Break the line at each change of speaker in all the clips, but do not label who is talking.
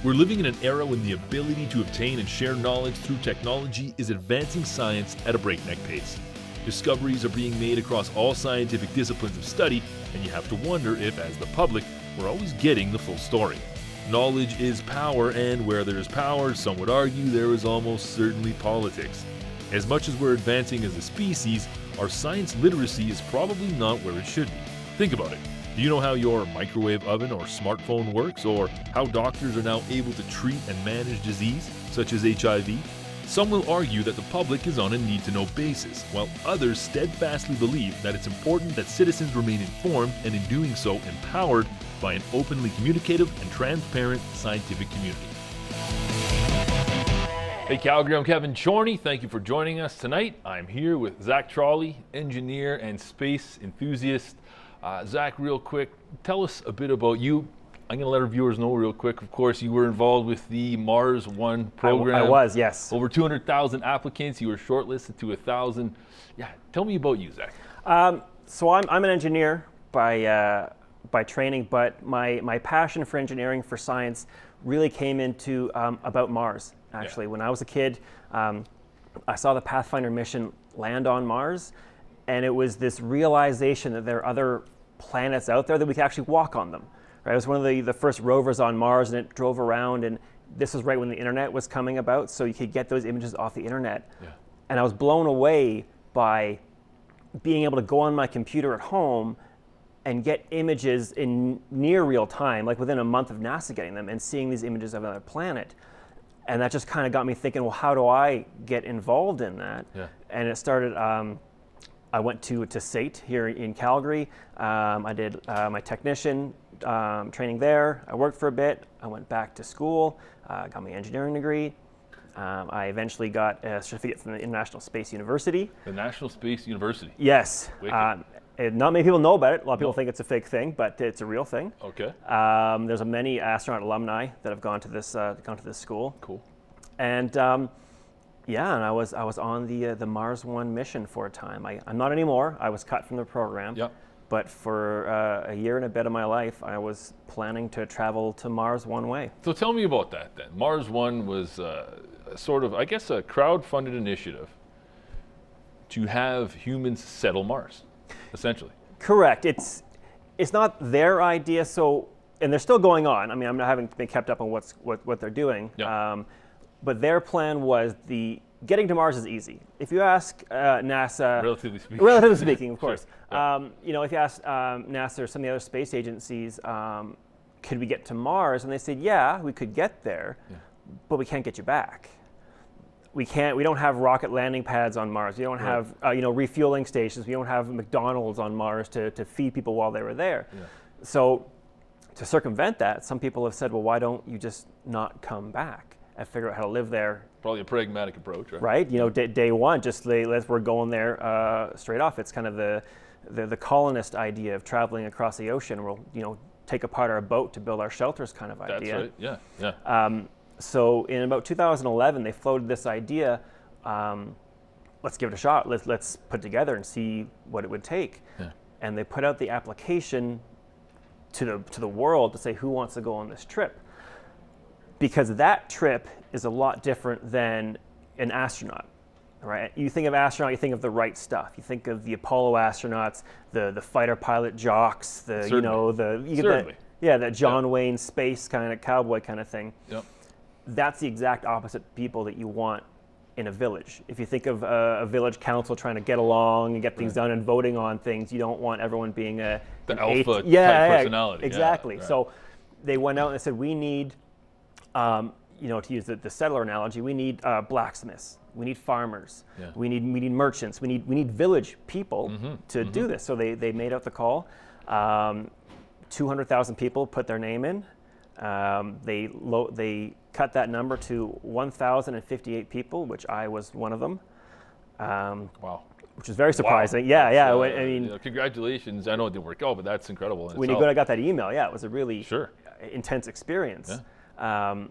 We're living in an era when the ability to obtain and share knowledge through technology is advancing science at a breakneck pace. Discoveries are being made across all scientific disciplines of study, and you have to wonder if, as the public, we're always getting the full story. Knowledge is power, and where there is power, some would argue there is almost certainly politics. As much as we're advancing as a species, our science literacy is probably not where it should be. Think about it. Do you know how your microwave oven or smartphone works, or how doctors are now able to treat and manage disease, such as HIV? Some will argue that the public is on a need-to-know basis, while others steadfastly believe that it's important that citizens remain informed, and in doing so empowered by an openly communicative and transparent scientific community. Hey Calgary, I'm Kevin Chorney. Thank you for joining us tonight. I'm here with Zach Trolley, engineer and space enthusiast. Zach, real quick, tell us a bit about you. I'm going to let our viewers know real quick. Of course, you were involved with the Mars One program.
I was, yes.
Over 200,000 applicants. You were shortlisted to 1,000. Yeah, tell me about you, Zach.
So I'm an engineer by training, but my passion for engineering, for science, really came into about Mars. Actually, when I was a kid, I saw the Pathfinder mission land on Mars, and it was this realization that there are other planets out there that we could actually walk on them. Right? It was one of the first rovers on Mars, and it drove around, and this was right when the internet was coming about, so you could get those images off the internet. Yeah. And I was blown away by being able to go on my computer at home and get images in near real time, like within a month of NASA getting them, and seeing these images of another planet. And that just kind of got me thinking, well, how do I get involved in that? Yeah. And it started, I went to SAIT here in Calgary. I did my technician training there. I worked for a bit. I went back to school, got my engineering degree. I eventually got a certificate from the International Space University.
The National Space University?
Yes. Not many people know about it. A lot of people think it's a fake thing, but it's a real thing.
Okay.
There's many astronaut alumni that have gone to this school.
Cool.
And yeah, and I was on the Mars One mission for a time. I'm not anymore. I was cut from the program. Yep. But for a year and a bit of my life, I was planning to travel to Mars one way.
So tell me about that then. Mars One was sort of, I guess, a crowd-funded initiative to have humans settle Mars, essentially.
Correct. It's not their idea. So, and they're still going on. I mean, I haven't been kept up on what they're doing. Yep. But their plan was getting to Mars is easy. If you ask NASA, relatively speaking, of course. Sure. Yeah. If you ask NASA or some of the other space agencies, could we get to Mars? And they said, yeah, we could get there, but we can't get you back. We don't have rocket landing pads on Mars. We don't have refueling stations. We don't have McDonald's on Mars to feed people while they were there. Yeah. So to circumvent that, some people have said, well, why don't you just not come back and figure out how to live there?
Probably a pragmatic approach, right?
Right. Day one, just we're going there straight off. It's kind of the colonist idea of traveling across the ocean. We'll take apart our boat to build our shelters kind of idea.
That's right. Yeah. Yeah.
So in about 2011, they floated this idea. Let's give it a shot. Let's put it together and see what it would take. Yeah. And they put out the application to the world to say who wants to go on this trip. Because that trip is a lot different than an astronaut, right? You think of astronaut, you think of the right stuff. You think of the Apollo astronauts, the fighter pilot jocks, that John Wayne space kind of cowboy kind of thing. Yep. That's the exact opposite people that you want in a village. If you think of a village council trying to get along and get things done and voting on things, you don't want everyone being the alpha type personality. Exactly. Yeah, right. So they went out and they said, we need, to use the settler analogy, we need blacksmiths, we need farmers, we need merchants, we need village people to do this. So they made out the call. 200,000 people put their name in. They cut that number to 1,058 people, which I was one of them.
Wow.
Which is very surprising.
Wow.
Yeah. I mean,
congratulations. I know it didn't work out, but that's incredible.
When I got that email, it was a really intense experience. Yeah.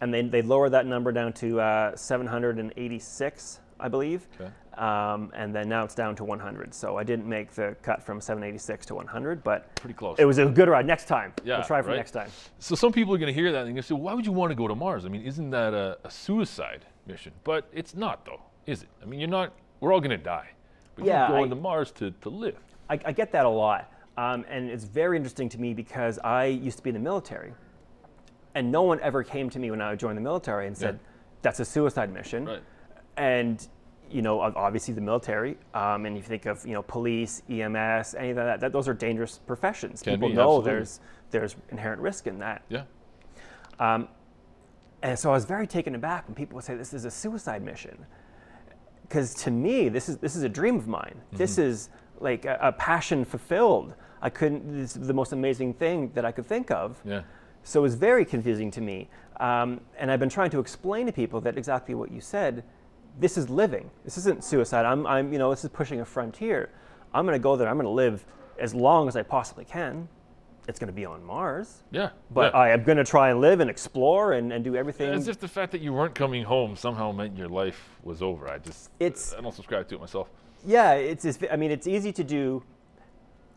And they lowered that number down to 786 I believe.
Okay.
And then now it's down to 100. So I didn't make the cut from 786 to 100, but
pretty close.
It was a good ride. Next time.
Yeah,
we'll try for
right?
next time.
So some people are going to hear that and they're going to say, why would you want to go to Mars? I mean, isn't that a suicide mission? But it's not, though, is it? I mean, we're all going to die. But
Yeah,
you're going to Mars to live.
I get that a lot. And it's very interesting to me because I used to be in the military. And no one ever came to me when I joined the military and said, that's a suicide mission.
Right.
And, obviously the military, and you think of, police, EMS, any of that, those are dangerous professions. People know there's inherent risk in that.
Yeah.
And so I was very taken aback when people would say this is a suicide mission. Because to me, this is a dream of mine. Mm-hmm. This is like a passion fulfilled. This is the most amazing thing that I could think of. Yeah. So it was very confusing to me. And I've been trying to explain to people that exactly what you said, this is living. This isn't suicide. This is pushing a frontier. I'm going to go there. I'm going to live as long as I possibly can. It's going to be on Mars. Yeah. But I am going to try and live and explore and do everything.
As if the fact that you weren't coming home somehow meant your life was over. I don't subscribe to it myself.
Yeah, it's easy to do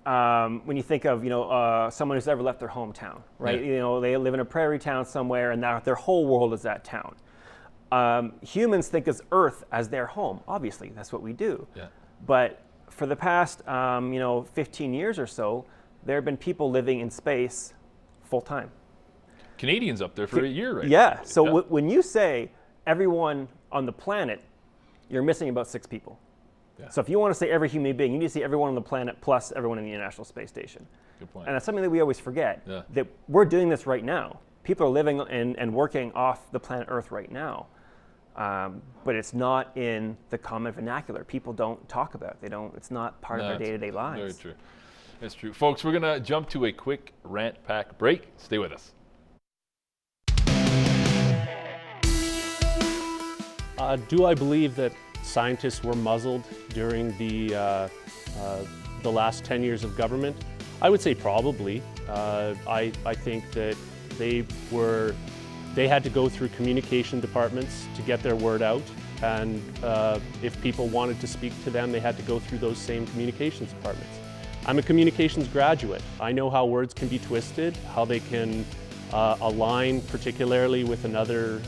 when you think of someone who's ever left their hometown, right? Yeah. They live in a prairie town somewhere, and their whole world is that town. Humans think of Earth as their home. Obviously, that's what we do. Yeah. But for the past 15 years or so, there have been people living in space full time.
Canadians up there for a year, right?
Yeah. So when you say everyone on the planet, you're missing about 6 people. Yeah. So if you want to say every human being, you need to see everyone on the planet plus everyone in the International Space Station.
Good point.
And that's something that we always forget, that we're doing this right now. People are living and working off the planet Earth right now. But it's not in the common vernacular. People don't talk about it. It's not part of their day-to-day lives.
Very true. That's true. Folks, we're going to jump to a quick rant pack break. Stay with us.
Do I believe that scientists were muzzled during the last 10 years of government? I would say probably. I think that they had to go through communication departments to get their word out, and if people wanted to speak to them, they had to go through those same communications departments. I'm a communications graduate. I know how words can be twisted, how they can align particularly with another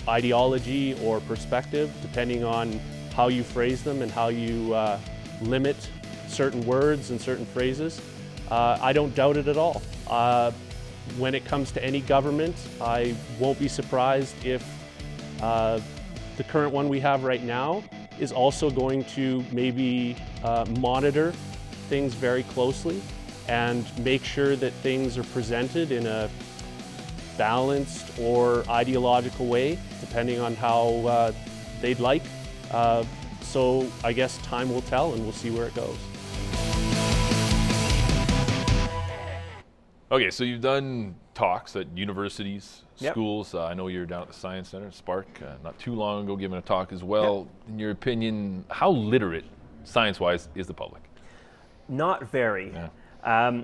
ideology or perspective, depending on how you phrase them and how you limit certain words and certain phrases. I don't doubt it at all. When it comes to any government, I won't be surprised if the current one we have right now is also going to maybe monitor things very closely and make sure that things are presented in a balanced or ideological way, depending on how they'd like. So I guess time will tell, and we'll see where it goes.
Okay, so you've done talks at universities, schools. I know you're down at the Science Center, Spark, not too long ago, giving a talk as well. Yep. In your opinion, how literate, science-wise, is the public?
Not very. Yeah.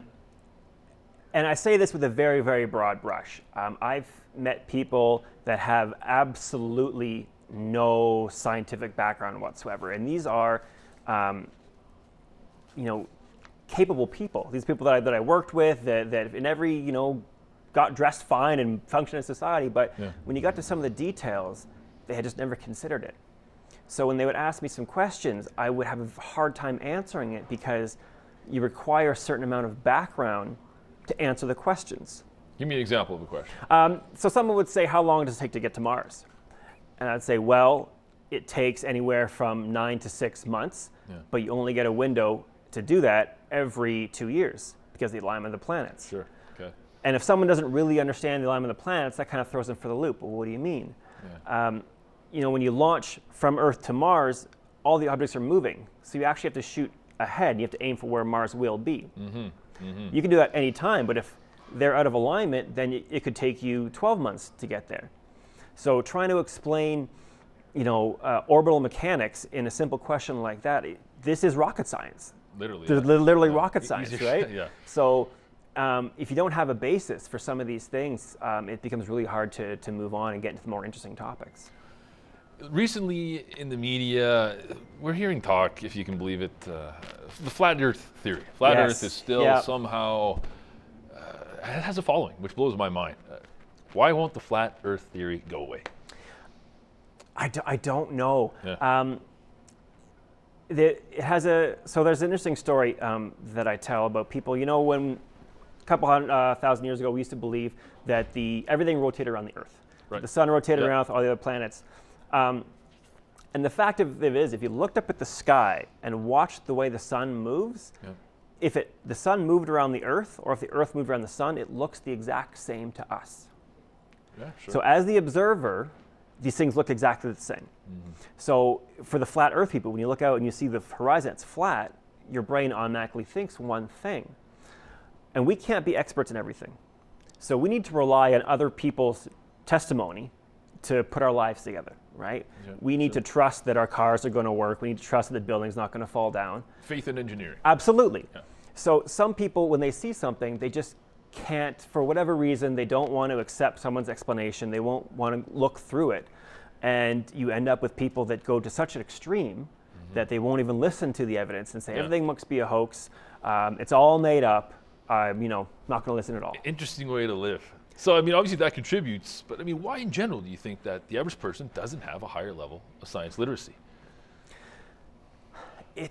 And I say this with a very, very broad brush. I've met people that have absolutely no scientific background whatsoever. And these are, capable people. These people that I worked with, that in every, got dressed fine and functioned in society. But when you got to some of the details, they had just never considered it. So when they would ask me some questions, I would have a hard time answering it because you require a certain amount of background to answer the questions.
Give me an example of a question.
So someone would say, how long does it take to get to Mars? And I'd say, well, it takes anywhere from 9 to 6 months, but you only get a window to do that every 2 years because of the alignment of the planets.
Sure, okay.
And if someone doesn't really understand the alignment of the planets, that kind of throws them for the loop. Well, what do you mean? Yeah. When you launch from Earth to Mars, all the objects are moving. So you actually have to shoot ahead. You have to aim for where Mars will be. Mm-hmm. Mm-hmm. You can do that any time, but if they're out of alignment, then it could take you 12 months to get there. So trying to explain, orbital mechanics in a simple question like that, this is rocket science. Literally rocket science, right? Yeah. So if you don't have a basis for some of these things, it becomes really hard to move on and get into the more interesting topics.
Recently in the media, we're hearing talk, if you can believe it, the flat Earth theory. Flat Earth is still somehow, it has a following, which blows my mind. Why won't the flat Earth theory go away?
I don't know.
Yeah.
So there's an interesting story that I tell about people. You know, when a couple thousand years ago, we used to believe that everything rotated around the Earth.
Right.
The sun rotated around with all the other planets. And the fact of it is, if you looked up at the sky and watched the way the sun moves, if the sun moved around the Earth, or if the Earth moved around the sun, it looks the exact same to us.
Yeah, sure.
So as the observer, these things look exactly the same. So for the flat Earth people, when you look out and you see the horizon, it's flat, your brain automatically thinks one thing. And we can't be experts in everything. So we need to rely on other people's testimony to put our lives together, right?
Yeah,
we need to trust that our cars are going to work. We need to trust that the building's not going to fall down.
Faith in engineering.
Absolutely.
Yeah.
So some people, when they see something, they just can't, for whatever reason, they don't want to accept someone's explanation. They won't want to look through it. And you end up with people that go to such an extreme that they won't even listen to the evidence and say, everything must be a hoax. It's all made up. Not going to listen at all.
Interesting way to live. So, I mean, obviously that contributes, but I mean, why in general do you think that the average person doesn't have a higher level of science literacy?
I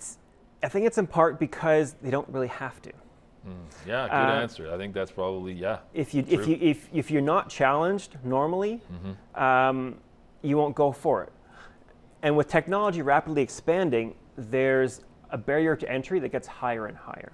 think it's in part because they don't really have to.
Yeah, good answer. I think that's probably,
If you're not challenged normally, you won't go for it. And with technology rapidly expanding, there's a barrier to entry that gets higher and higher.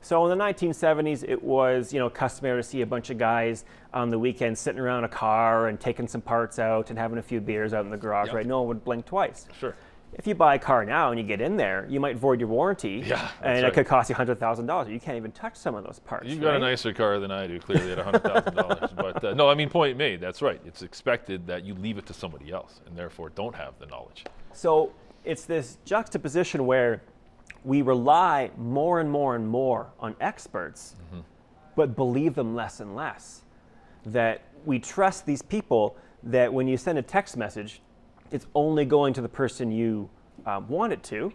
So in the 1970s, it was customary to see a bunch of guys on the weekend sitting around a car and taking some parts out and having a few beers out in the garage. Right? No one would blink twice.
Sure.
If you buy a car now and you get in there, you might void your warranty, and it could cost you $100,000. You can't even touch some of those parts.
You've got a nicer car than I do, clearly, at $100,000. But no, I mean, point made. That's right. It's expected that you leave it to somebody else, and therefore don't have the knowledge.
So it's this juxtaposition where we rely more and more and more on experts, but believe them less and less. That we trust these people that when you send a text message, it's only going to the person you want it to,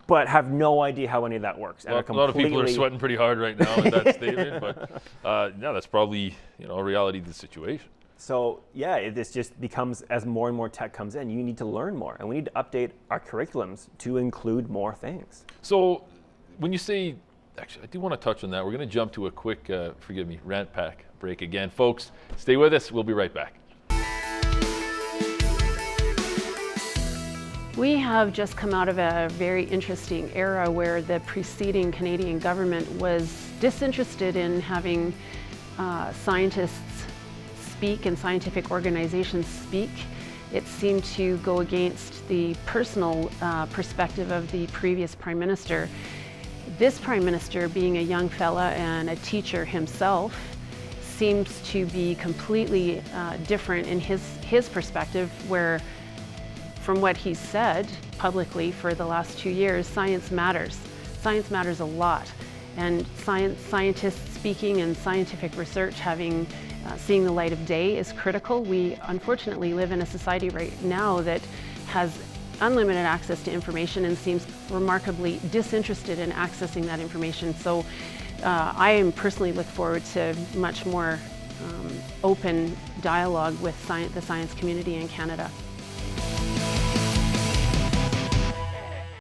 but have no idea how any of that works.
A lot of people are sweating pretty hard right now with that statement, but that's probably a reality of the situation.
So this just becomes, as more and more tech comes in, you need to learn more, and we need to update our curriculums to include more things.
So when you say, actually, I do want to touch on that. We're going to jump to a quick, rant pack break again. Folks, stay with us. We'll be right back.
We have just come out of a very interesting era where the preceding Canadian government was disinterested in having scientists speak and scientific organizations speak. It seemed to go against the personal perspective of the previous Prime Minister. This Prime Minister, being a young fella and a teacher himself, seems to be completely different in his perspective, where from what he's said publicly for the last 2 years, science matters. Science matters a lot. And scientists speaking and scientific research seeing the light of day is critical. We unfortunately live in a society right now that has unlimited access to information and seems remarkably disinterested in accessing that information. So I am personally look forward to much more open dialogue with the science community in Canada.